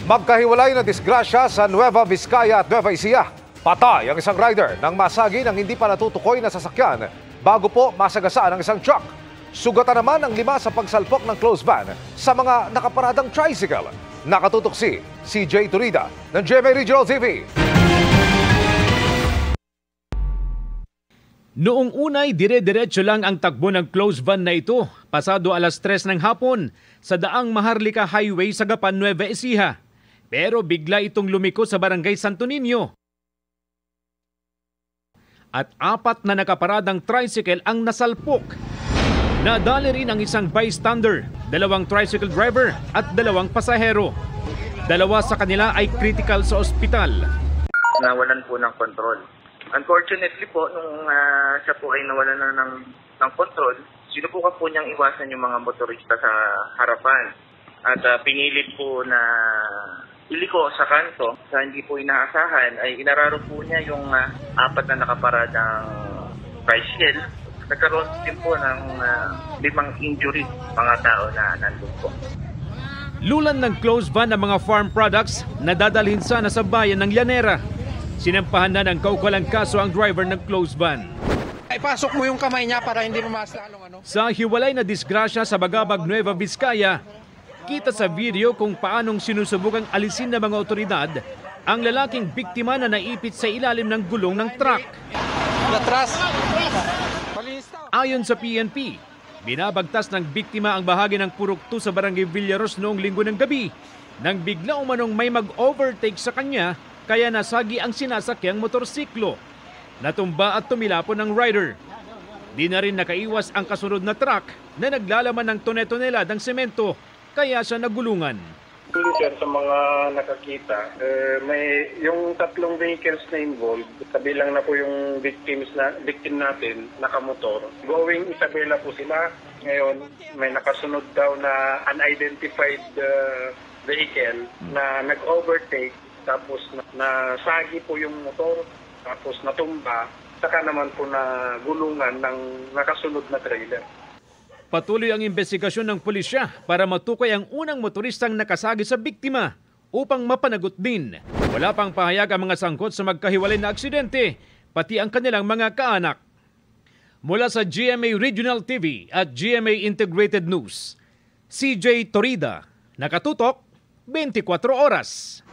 Magkahiwalay na disgrasya sa Nueva Vizcaya at Nueva Ecija. Patay ang isang rider nang masagi ng hindi pa natutukoy na sasakyan bago po masagasaan ang isang truck. Sugatan naman ang 5 sa pagsalpok ng closed van sa mga nakaparadang tricycle. Nakatutok si CJ Turida ng GMA Regional TV. Noong unay, dire-diretso lang ang takbo ng closed van na ito pasado alas 3 ng hapon sa daang Maharlika Highway sa Gapan, Nueva Ecija. Pero bigla itong lumiko sa barangay Santo Niño. At 4 na nakaparadang tricycle ang nasalpok. Nadali rin ang isang bystander, 2 tricycle driver at 2 pasahero. 2 sa kanila ay critical sa ospital. Nawalan po ng control. Unfortunately po, nung siya po ay nawalan na ng control, sinubukan po niyang iwasan yung mga motorista sa harapan. At pinilit po na iliko sa kanto, sa hindi po inaasahan, ay inararo po niya yung 4 na nakaparadang tricycle. Nagkaroon din po ng 5 injury mga tao na nandun po. Lulan ng closed van ng mga farm products na dadalhin sana sa bayan ng Llanera. Sinampahan na ng kaukulang kaso ang driver ng closed van. Ay, pasok mo yung kamay niya para hindi mamas lalong ano. Sa hiwalay na disgrasya sa Bagabag, Nueva Vizcaya, kita sa video kung paanong sinusubukang alisin ng mga otoridad ang lalaking biktima na naipit sa ilalim ng gulong ng truck. Ayon sa PNP, binabagtas ng biktima ang bahagi ng Purok 2 sa Barangay Villaros noong linggo ng gabi nang bigla umanong may mag-overtake sa kanya kaya nasagi ang sinasakyang motorsiklo. Natumba at tumilapon ng rider. Di na rin nakaiwas ang kasunod na truck na naglalaman ng tone-toneladang semento kaya siya nagulungan. Sir, sa mga nakakita, may yung 3 vehicles na involved, kabilang na po yung victim natin, nakamotor. Going Isabela po sila. Ngayon, may nakasunod daw na unidentified vehicle na nag-overtake, tapos nasagi po yung motor, tapos natumba, saka naman po na gulungan ng nakasunod na trailer. Patuloy ang investigasyon ng pulisya para matukoy ang unang motoristang nakasagi sa biktima upang mapanagot din. Wala pang pahayag ang mga sangkot sa magkahiwalay na aksidente, pati ang kanilang mga kaanak. Mula sa GMA Regional TV at GMA Integrated News, CJ Torida, nakatutok 24 oras.